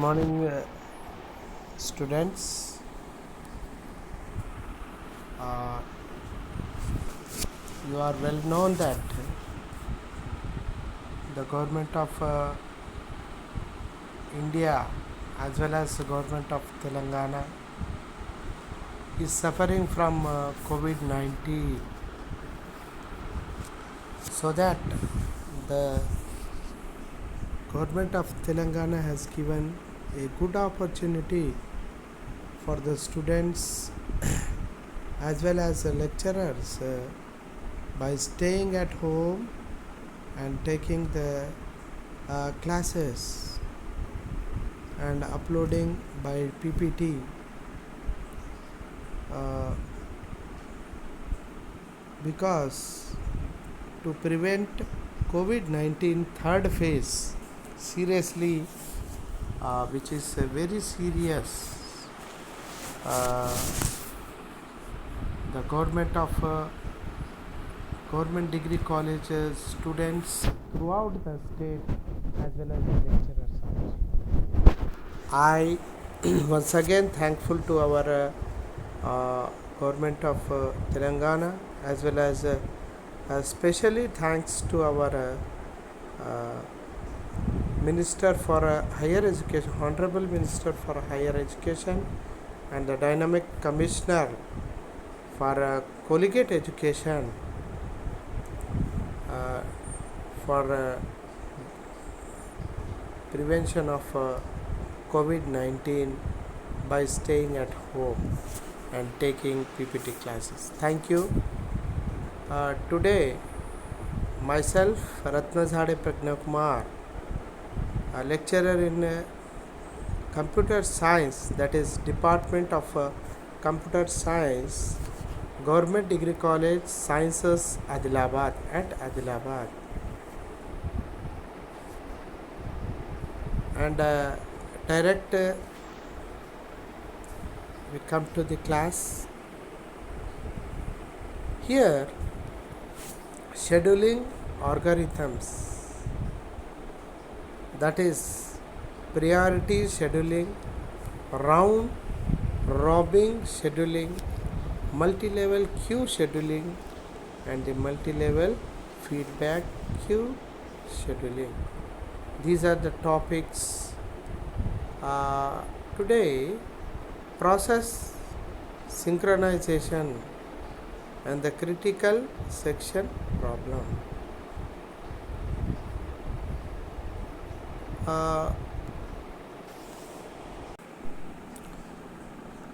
morning, students. Uh, you are well known that the government of India as well as the government of Telangana is suffering from COVID-19, so that the government of Telangana has given a good opportunity for the students as well as the lecturers by staying at home and taking the classes and uploading by PPT. Because to prevent COVID-19 third phase seriously, which is very serious, the government of government degree colleges students throughout the state as well as the lecturers also. I once again thankful to our government of Telangana as well as especially thanks to our Minister for Higher Education, Honorable Minister for Higher Education, and the Dynamic Commissioner for Collegiate Education for prevention of COVID-19 by staying at home and taking PPT classes. Thank you. Today, myself, Ratnazade Pragna Kumar, a lecturer in computer science, that is Department of Computer Science, Government Degree College, Sciences, Adilabad, at Adilabad. And direct we come to the class. Here, scheduling algorithms, that is priority scheduling, round robin scheduling, multi-level queue scheduling, and the multi-level feedback queue scheduling. These are the topics today. Process synchronization and the critical section problem.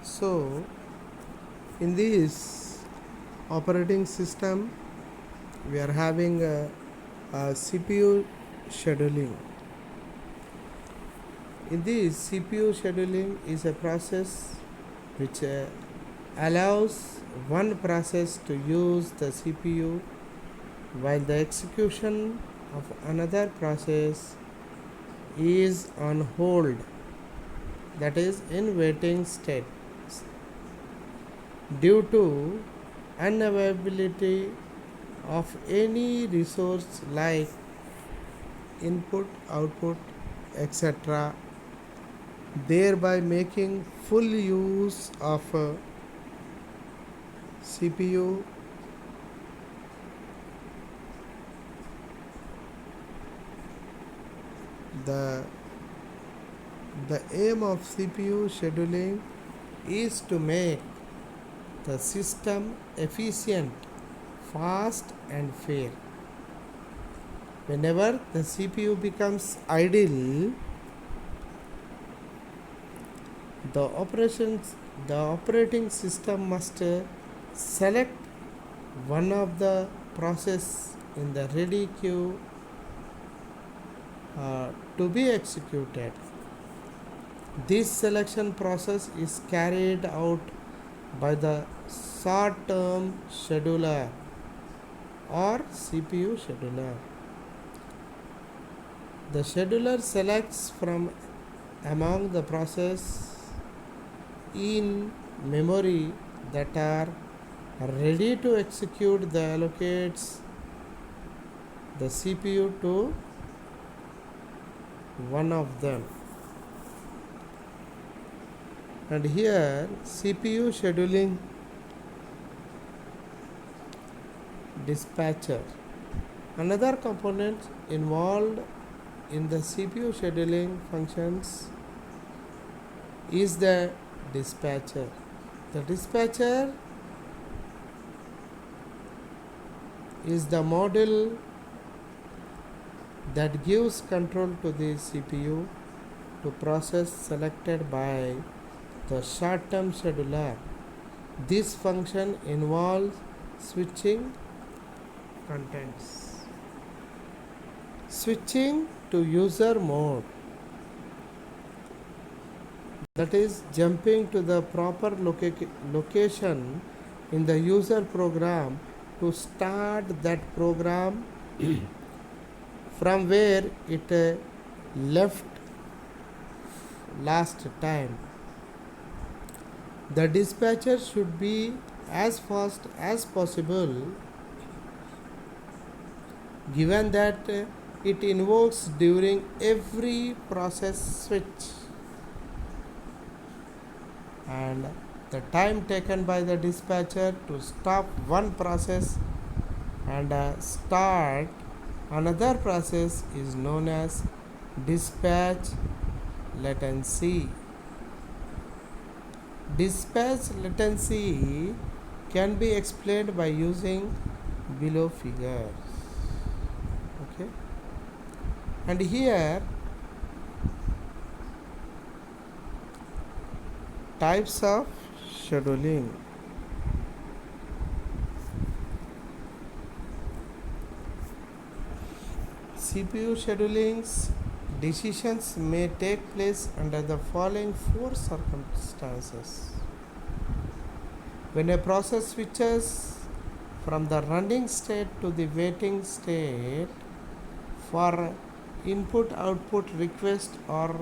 So in this operating system we are having a CPU scheduling. In this, CPU scheduling is a process which allows one process to use the CPU while the execution of another process is on hold, that is in waiting state, due to unavailability of any resource like input, output, etc., thereby making full use of CPU. The aim of CPU scheduling is to make the system efficient, fast, and fair. Whenever the CPU becomes idle, the operating system must select one of the process in the ready queue to be executed. This selection process is carried out by the short-term scheduler or CPU scheduler. The scheduler selects from among the process in memory that are ready to execute, the allocates the CPU to one of them. And here CPU scheduling dispatcher. Another component involved in the CPU scheduling functions is the dispatcher. The dispatcher is the module that gives control to the CPU to process selected by the short-term scheduler. This function involves switching contents, switching to user mode, that is jumping to the proper location in the user program to start that program from where it left last time. The dispatcher should be as fast as possible, given that it invokes during every process switch, and the time taken by the dispatcher to stop one process and start another process is known as dispatch latency. Dispatch latency can be explained by using below figures. Okay, and here types of scheduling. CPU scheduling's decisions may take place under the following four circumstances. When a process switches from the running state to the waiting state for input output request or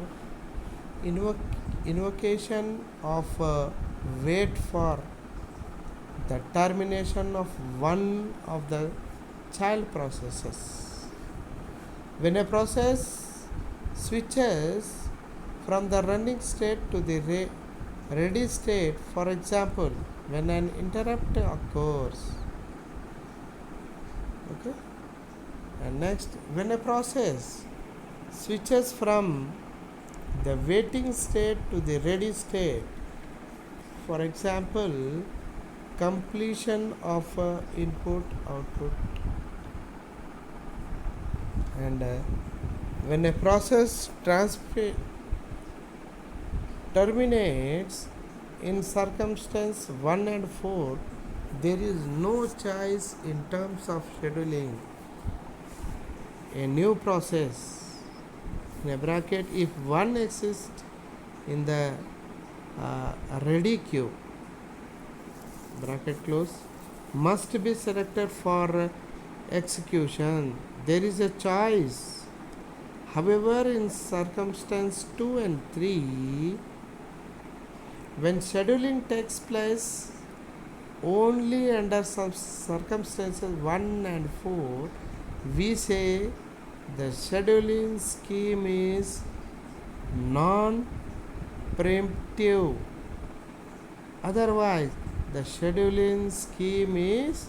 invocation of wait for the termination of one of the child processes. When a process switches from the running state to the ready state, for example, when an interrupt occurs. Okay, and next, when a process switches from the waiting state to the ready state, for example, completion of input output. And when a process terminates in circumstance 1 and 4, there is no choice in terms of scheduling a new process. In a bracket, if one exists in the ready queue, bracket close, must be selected for execution. There is a choice. However, in circumstance 2 and 3, when scheduling takes place only under some circumstances 1 and 4, we say the scheduling scheme is non-preemptive. Otherwise, the scheduling scheme is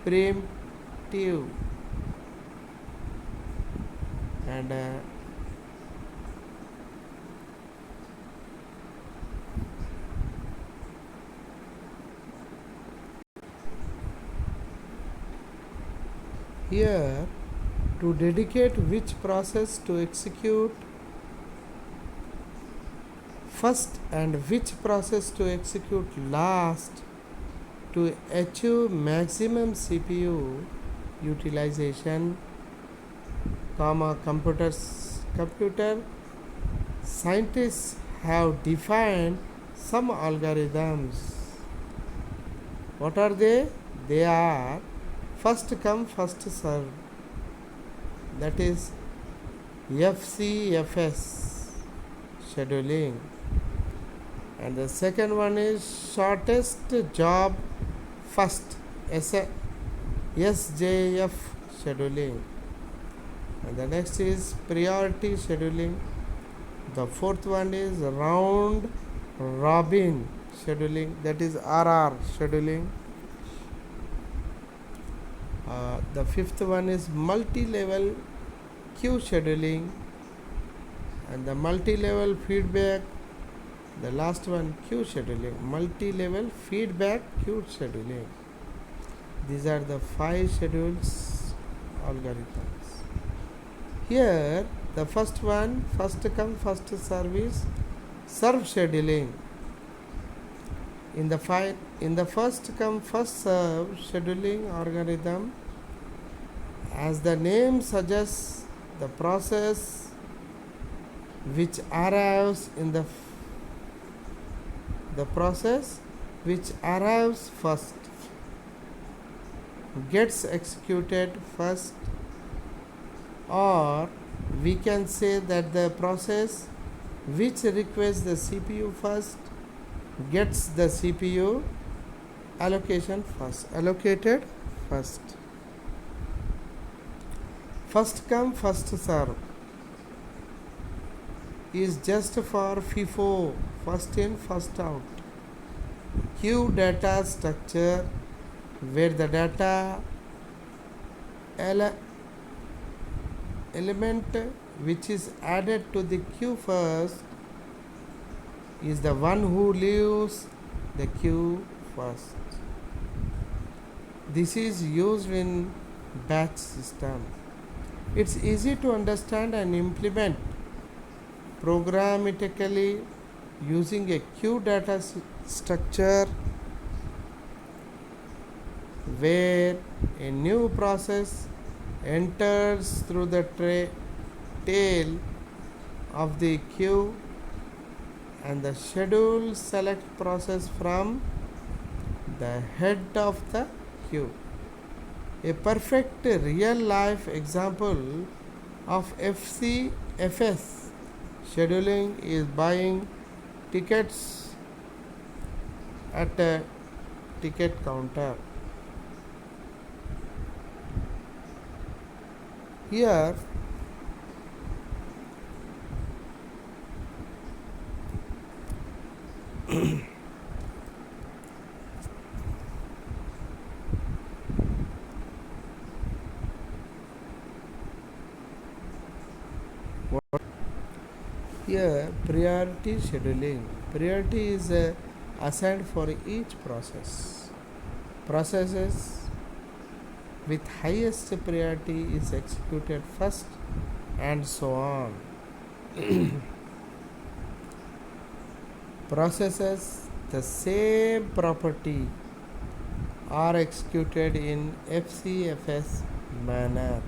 preemptive. And here, to dedicate which process to execute first and which process to execute last to achieve maximum CPU utilization, computer scientists have defined some algorithms. What are they? They are first come first served, that is FCFS scheduling, and the second one is shortest job first, SJF scheduling, and the next is priority scheduling, The fourth one is round robin scheduling, that is RR scheduling. The fifth one is multi-level queue scheduling, and the multi-level feedback. The last one, queue scheduling, multi-level feedback queue scheduling. These are the 5 schedules algorithms. Here, the first one, first come first service, serve scheduling. In the first come first serve scheduling algorithm, as the name suggests, the process which arrives in the process which arrives first gets executed first, or we can say that the process which requests the CPU first gets the CPU allocated first. First come first serve is just for FIFO, first in first out, queue data structure, where the data element which is added to the queue first is the one who leaves the queue first. This is used in batch system. It's easy to understand and implement programmatically using a queue data structure where a new process enters through the tail of the queue and the schedule select process from the head of the queue. A perfect real life example of FCFS scheduling is buying tickets at a ticket counter. Here here priority scheduling. Priority is assigned for each process. Processes with highest priority is executed first, and so on. Processes the same property are executed in FCFS manner.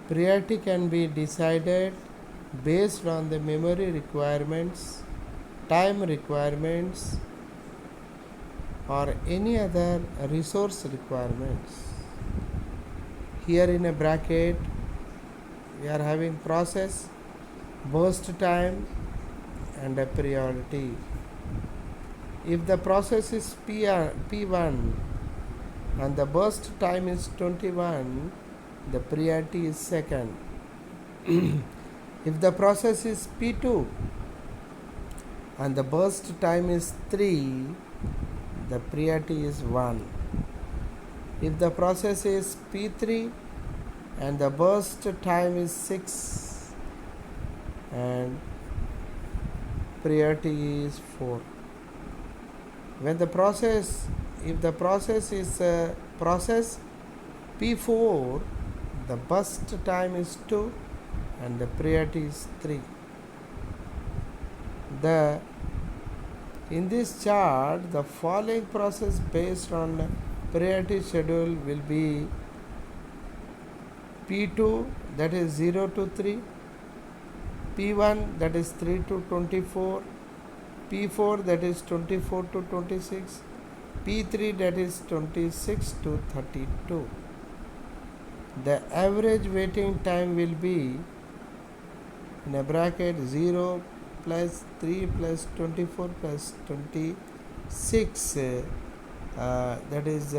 Priority can be decided based on the memory requirements, time requirements, or any other resource requirements. Here in a bracket we are having process, burst time, and a priority. If the process is P1 and the burst time is 21, the priority is second. If the process is P2 and the burst time is 3, the priority is 1. If the process is P3 and the burst time is 6 and priority is 4. When the process, if the process is process P4, the burst time is 2 and the priority is 3. In this chart, the following process based on priority schedule will be P2, that is 0 to 3, P1, that is 3 to 24, P4, that is 24 to 26, P3, that is 26 to 32. The average waiting time will be in a bracket 0 plus 3 plus 24 plus 26, that is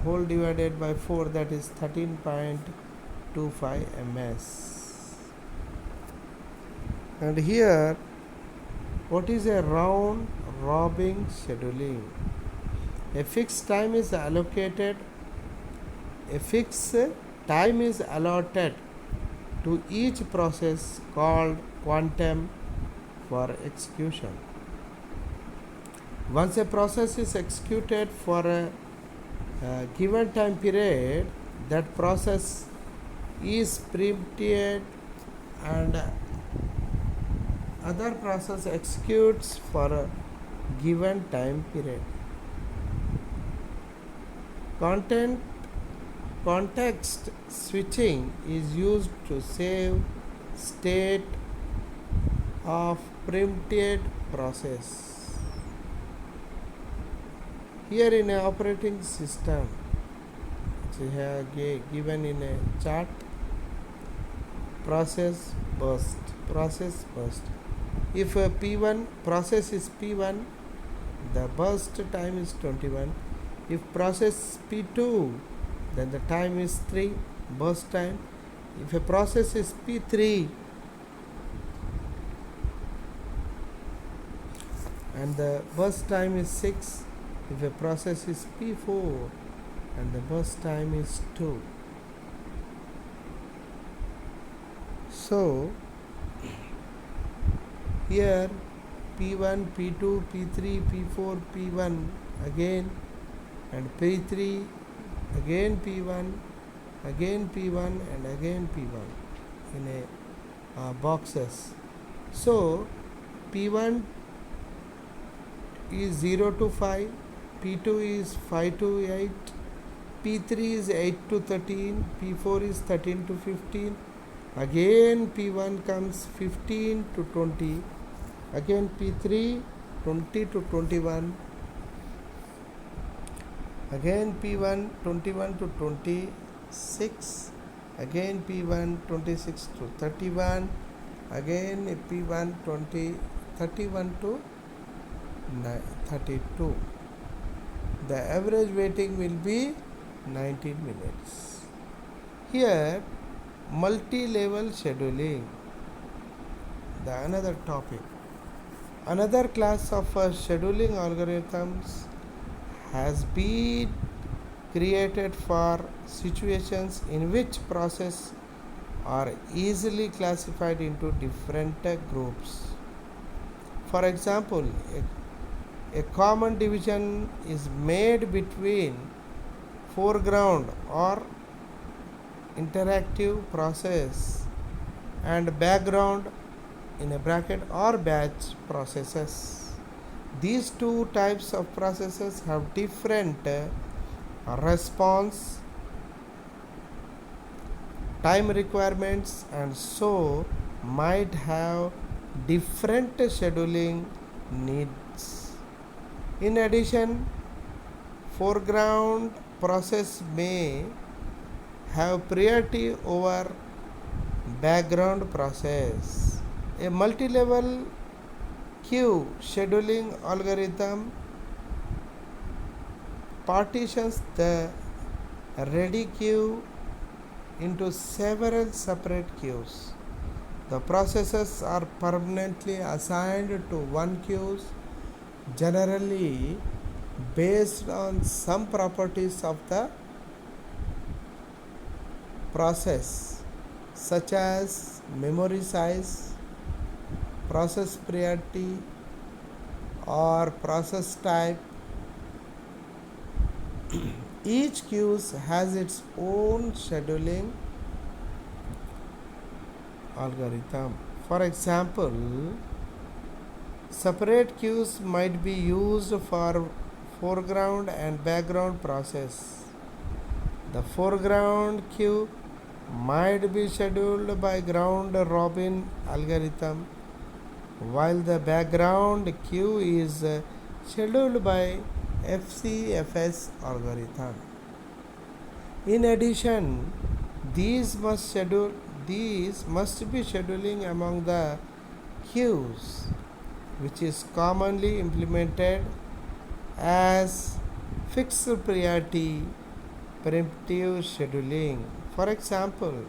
whole divided by 4, that is 13.25 ms. And here, what is a round robin scheduling? A fixed time is allocated, a fixed time is allotted to each process called quantum for execution. Once a process is executed for a given time period, that process is preempted and other process executes for a given time period. Content context switching is used to save state of preempted process. Here in an operating system, which is given in a chart, process burst. If a P1 process is P1, the burst time is 21. If process P2, then the time is 3, burst time. If a process is P3 and the burst time is 6, if a process is P4 and the burst time is 2. So here P1, P2, P3, P4, P1 again, and P3 again, P1 again, P1 and again P1 in a boxes. So P1 is 0 to 5, P2 is 5 to 8, P3 is 8 to 13, P4 is 13 to 15, again P1 comes 15 to 20, again P3 20 to 21, again P1 21 to 26, again P1 26 to 31, again P1 31 to 32. The average waiting will be 19 minutes. Here, multi-level scheduling, the another topic. Another class of scheduling algorithms has been created for situations in which processes are easily classified into different groups. For example, a common division is made between foreground or interactive process and background in a bracket or batch processes. These two types of processes have different response time requirements and so might have different scheduling needs. In addition, foreground process may have priority over background process. A multi-level queue scheduling algorithm partitions the ready queue into several separate queues. The processes are permanently assigned to one queue, generally based on some properties of the process, such as memory size, process priority, or process type. Each queue has its own scheduling algorithm. For example, separate queues might be used for foreground and background process. The foreground queue might be scheduled by round robin algorithm, while the background queue is scheduled by FCFS algorithm. In addition, these must be scheduling among the queues, which is commonly implemented as fixed priority preemptive scheduling. For example,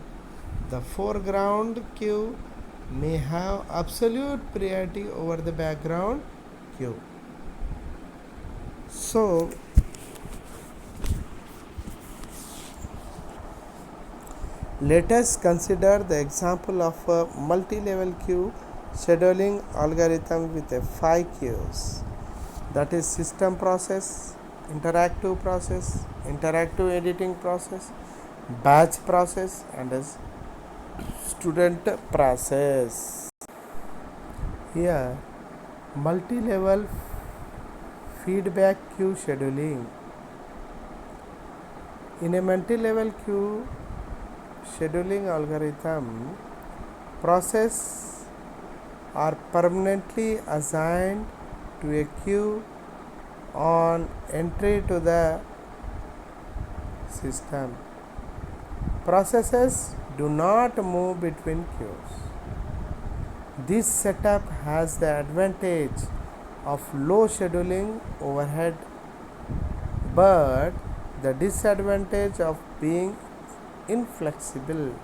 the foreground queue may have absolute priority over the background queue. So, let us consider the example of a multi-level queue scheduling algorithm with a 5 queues. That is system process, interactive editing process, batch process, and a student process. Here, multi-level feedback queue scheduling. In a multi-level queue scheduling algorithm, process are permanently assigned to a queue on entry to the system. Processes do not move between queues. This setup has the advantage of low scheduling overhead, but the disadvantage of being inflexible.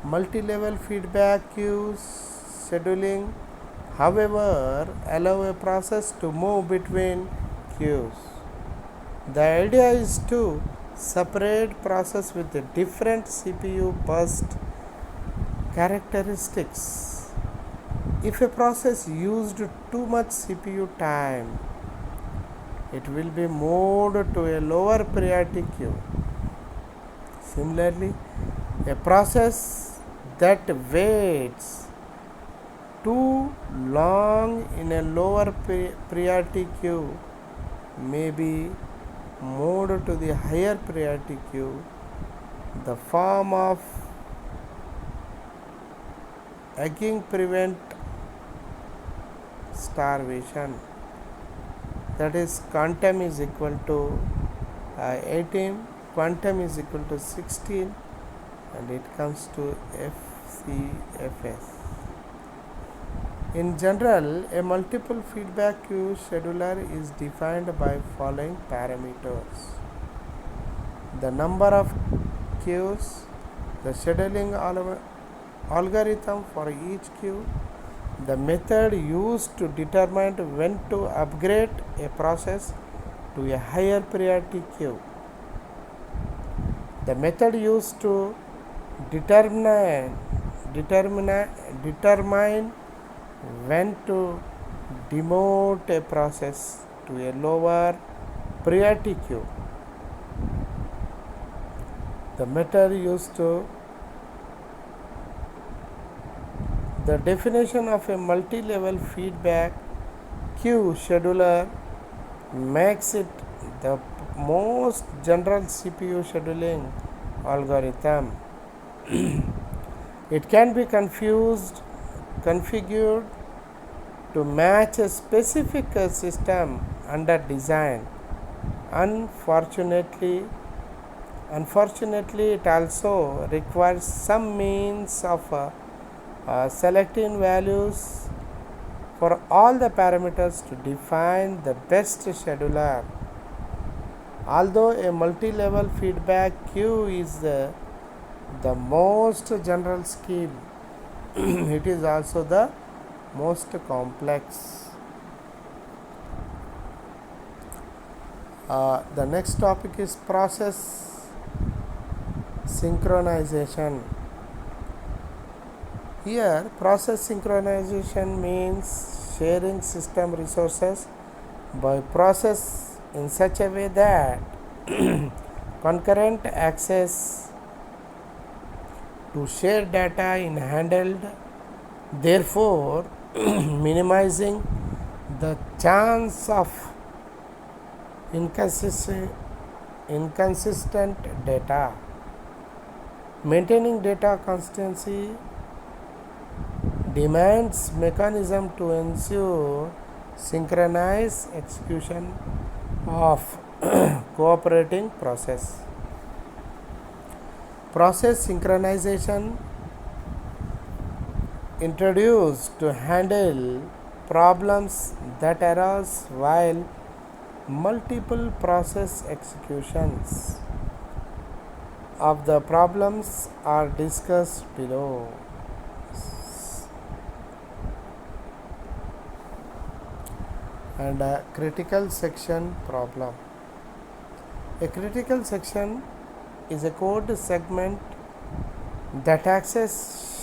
Multi-level feedback queues scheduling, however, allow a process to move between queues. The idea is to separate process with a different CPU burst characteristics. If a process used too much CPU time, it will be moved to a lower priority queue. Similarly, a process that waits too long in a lower priority queue may be moved to the higher priority queue. The form of egging prevent starvation. That is, quantum is equal to 18, quantum is equal to 16, and it comes to FCFS. In general, a multiple feedback queue scheduler is defined by following parameters: the number of queues, the scheduling algorithm for each queue, the method used to determine when to upgrade a process to a higher priority queue, the method used to determine when to demote a process to a lower priority queue, the method used to the definition of a multi-level feedback queue scheduler makes it the most general CPU scheduling algorithm. It can be configured to match a specific system under design. Unfortunately, it also requires some means of selecting values for all the parameters to define the best scheduler. Although a multi-level feedback queue is the most general scheme, it is also the most complex. The next topic is process synchronization. Here, process synchronization means sharing system resources by process in such a way that concurrent access to shared data is handled, therefore minimizing the chance of inconsistent data. Maintaining data consistency demands mechanism to ensure synchronized execution of cooperating process. Process synchronization introduced to handle problems that arise while multiple process executions of the problems are discussed below. and a critical section problem. A critical section is a code segment that access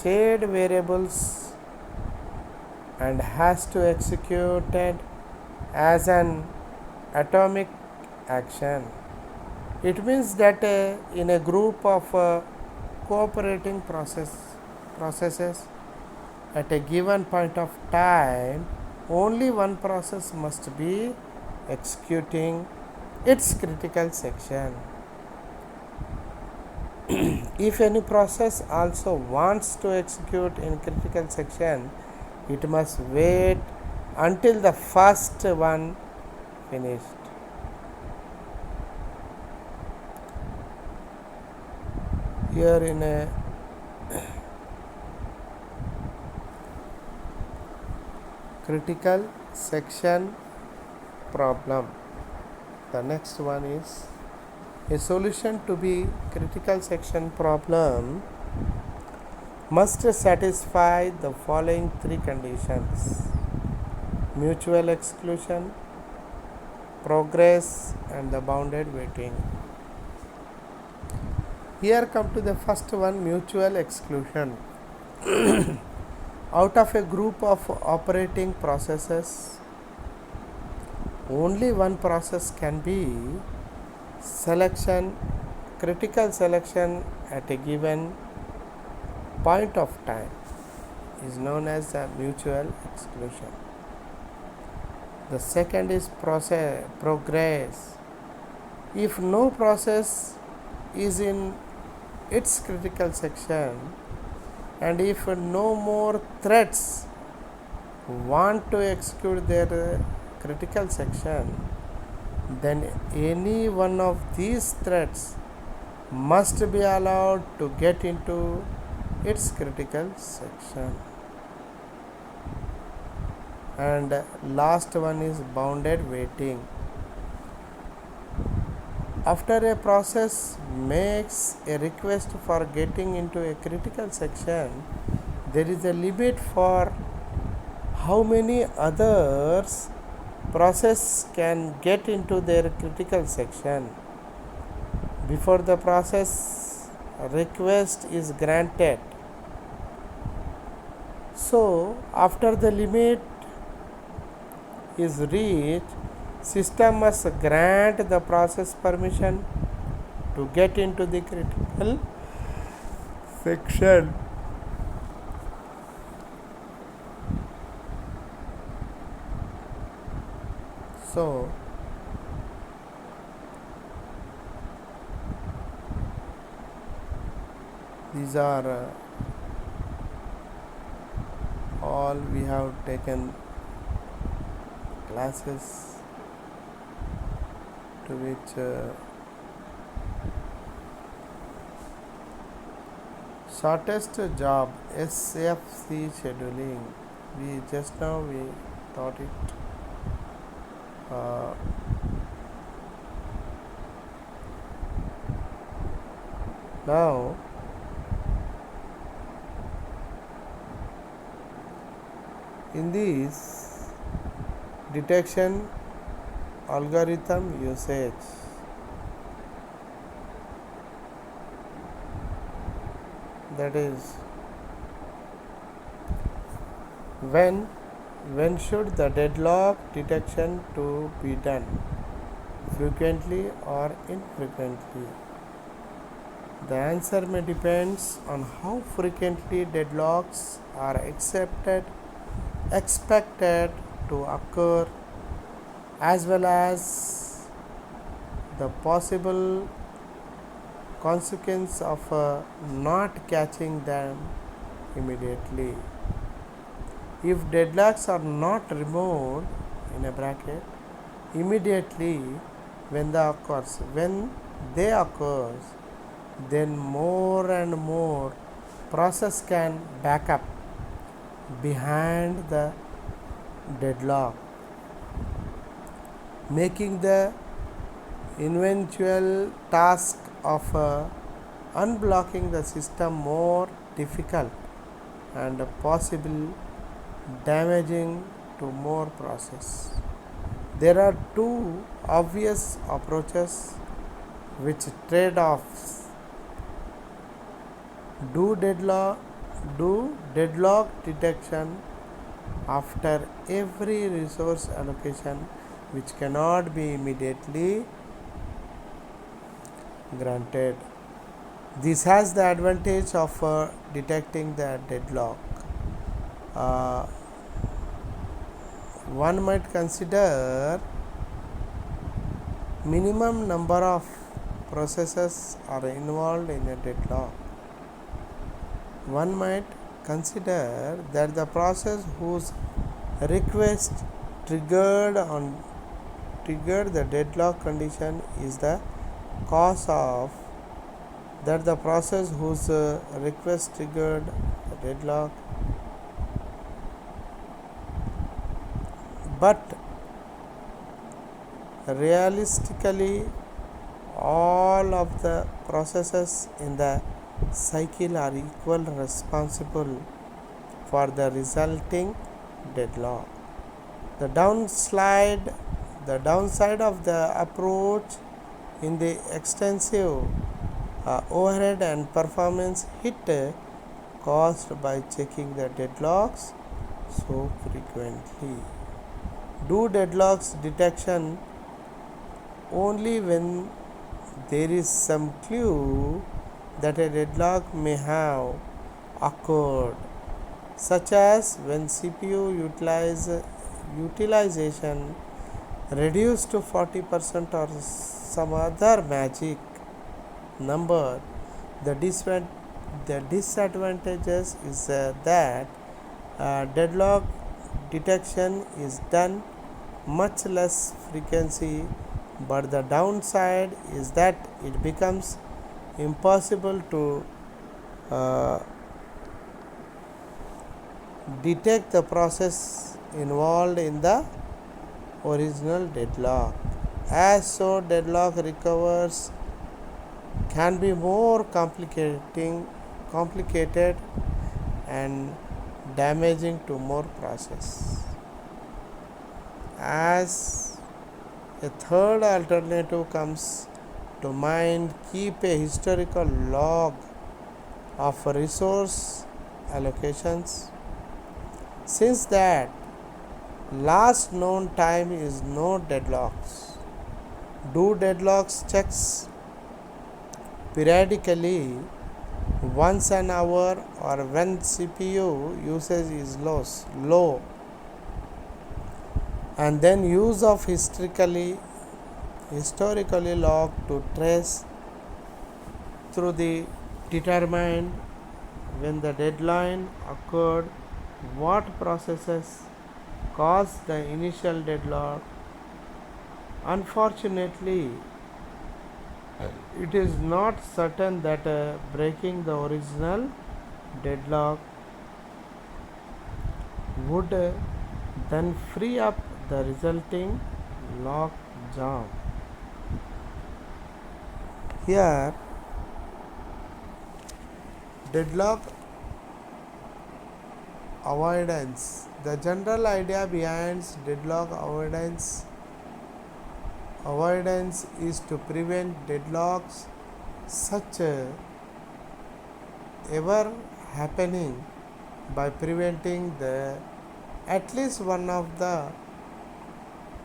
shared variables and has to execute it as an atomic action. It means that in a group of cooperating processes at a given point of time, only one process must be executing its critical section. If any process also wants to execute in critical section, it must wait until the first one finished. Here in a critical section problem, the next one is a solution to be critical section problem must satisfy the following three conditions: mutual exclusion, progress, and the bounded waiting. Here come to the first one, mutual exclusion. Out of a group of operating processes, only one process can be critical selection at a given point of time is known as a mutual exclusion. The second is progress. If no process is in its critical section, and if no more threads want to execute their critical section, then any one of these threads must be allowed to get into its critical section. And last one is bounded waiting. After a process makes a request for getting into a critical section, there is a limit for how many others process can get into their critical section before the process request is granted. So after the limit is reached, system must grant the process permission to get into the critical section. So these are all we have taken classes to which shortest job SFC scheduling. We just now we taught it. Now in this detection algorithm usage, that is when should the deadlock detection to be done, frequently or infrequently? The answer may depends on how frequently deadlocks are expected to occur, as well as the possible consequence of not catching them immediately. If deadlocks are not removed in a bracket immediately when they occur, then more and more process can back up behind the deadlock, making the eventual task of unblocking the system more difficult and possibly damaging to more process. There are two obvious approaches which trade-offs. Do deadlock detection after every resource allocation which cannot be immediately granted. This has the advantage of detecting the deadlock. Uh, one might consider minimum number of processes are involved in a deadlock. One might consider that the process whose request triggered the deadlock condition is the cause of that the process whose request triggered the deadlock, but realistically all of the processes in the cycle are equally responsible for the resulting deadlock. The downside of the approach in the extensive overhead and performance hit caused by checking the deadlocks so frequently. Do deadlocks detection only when there is some clue that a deadlock may have occurred, such as when CPU utilization reduced to 40% or some other magic number. The disadvantages is that deadlock detection is done much less frequency, but the downside is that it becomes impossible to detect the process involved in the original deadlock. As so, deadlock recovers can be more complicated and damaging to more process. As a third alternative comes to mind, keep a historical log of resource allocations. Since that last known time is no deadlocks. Do deadlocks checks periodically once an hour or when CPU usage is low, and then use of historically log to trace through the determined when the deadline occurred, what processes caused the initial deadlock. Unfortunately, it is not certain that breaking the original deadlock would then free up the resulting lock jam. Here, deadlock avoidance. The general idea behind deadlock avoidance is to prevent deadlocks such ever happening by preventing at least one of the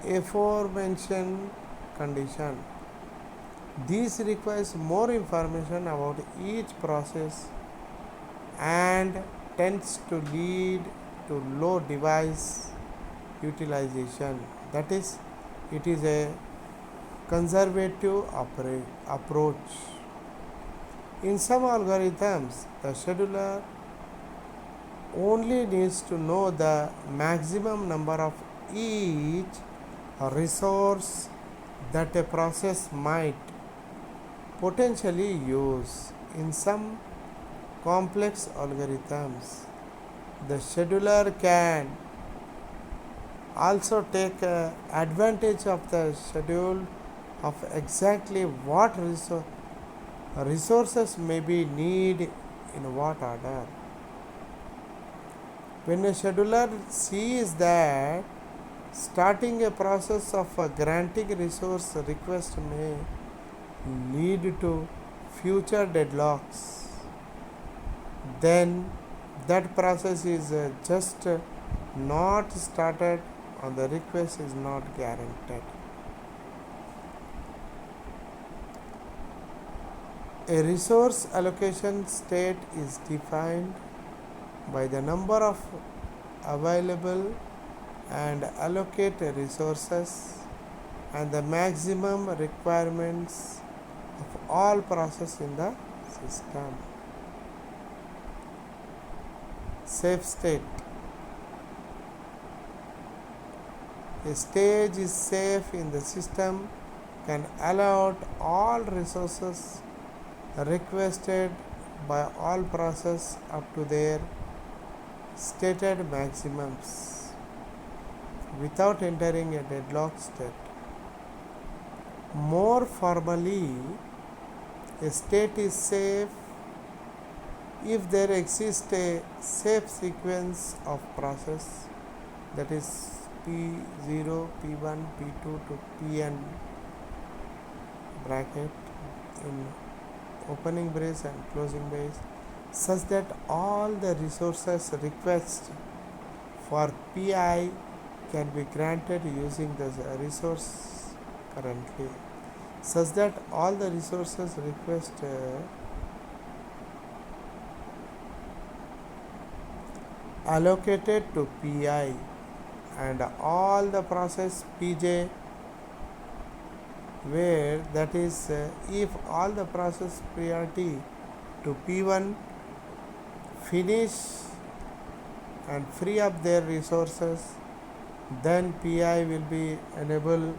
aforementioned condition. This requires more information about each process and tends to lead to low device utilization. That is, it is a conservative approach. In some algorithms, the scheduler only needs to know the maximum number of each resource that a process might potentially use. In some complex algorithms, the scheduler can also take advantage of the schedule of exactly what resources may be needed in what order. When a scheduler sees that Starting a process of granting resource request may lead to future deadlocks. Then that process is just not started or the request is not guaranteed. A resource allocation state is defined by the number of available and allocated resources and the maximum requirements of all processes in the system. Safe state. A stage is safe in the system can allot all resources requested by all processes up to their stated maximums without entering a deadlock state. More formally, a state is safe if there exists a safe sequence of process, that is P0, P1, P2 to Pn bracket in opening brace and closing brace, such that all the resources requests for Pi can be granted using the resource currently, such that all the resources request allocated to Pi and all the process Pj, where that is if all the process priority to P1 finish and free up their resources, then Pi will be enabled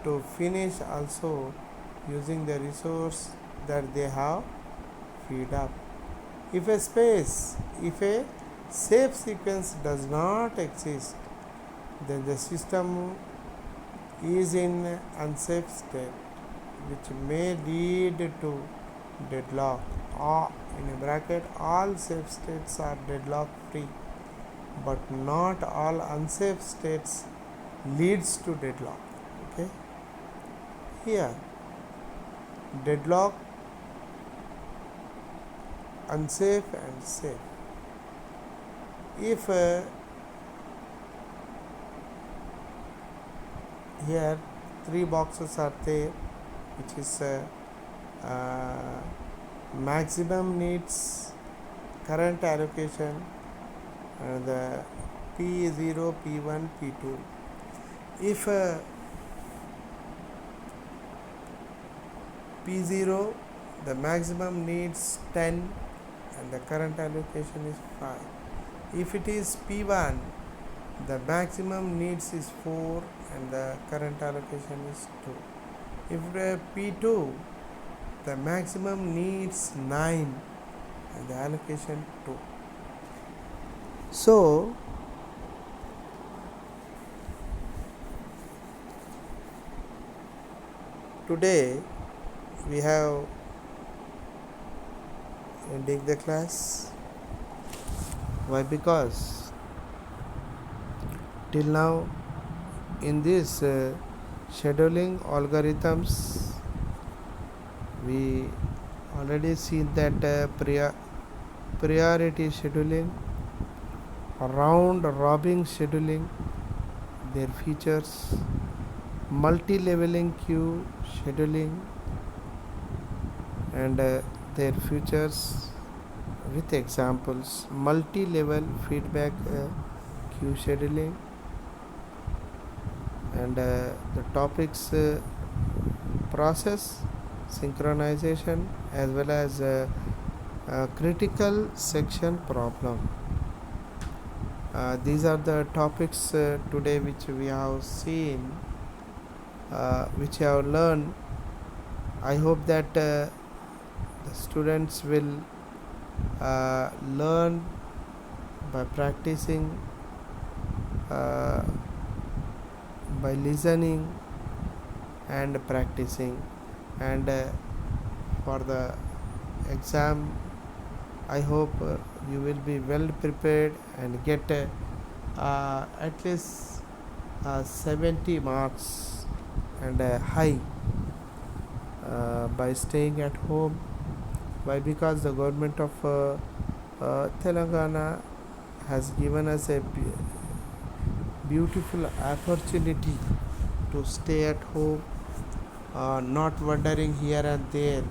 to finish also using the resource that they have freed up. If a safe sequence does not exist, then the system is in unsafe state, which may lead to deadlock. Or in a bracket, all safe states are deadlock free, but not all unsafe states leads to deadlock. Okay, here deadlock, unsafe and safe. If here three boxes are there, which is maximum needs current allocation and the P0, P1, P2. If P0 the maximum needs 10 and the current allocation is 5. If it is P1, the maximum needs is 4 and the current allocation is 2. If P2, the maximum needs 9 and the allocation 2. So today we have ending the class. Why? Because till now in this scheduling algorithms we already seen that priority scheduling, round robin scheduling, their features, multi-leveling queue scheduling and their features with examples, multi-level feedback queue scheduling and the topics process synchronization as well as critical section problem. These are the topics today which we have seen, which we have learned. I hope that the students will learn by practicing, by listening and practicing, and for the exam I hope you will be well prepared and get at least 70 marks and high by staying at home. Why? Because the government of Telangana has given us a beautiful opportunity to stay at home, not wandering here and there,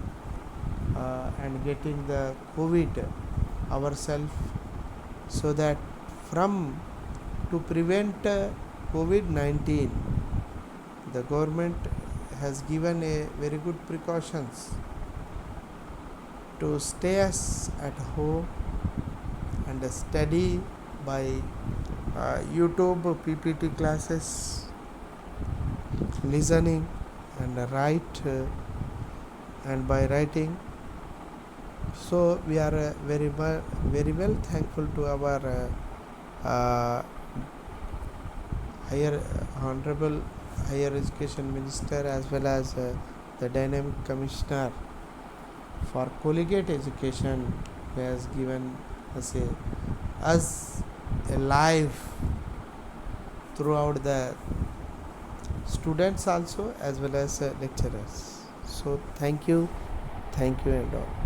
and getting the COVID ourselves, so that from to prevent COVID-19, the government has given a very good precautions to stay us at home and study by YouTube PPT classes, listening and write, and by writing. So we are very well thankful to our higher honorable higher education minister, as well as the dynamic commissioner for collegiate education, who has given us a life throughout the students also, as well as lecturers. So thank you and all.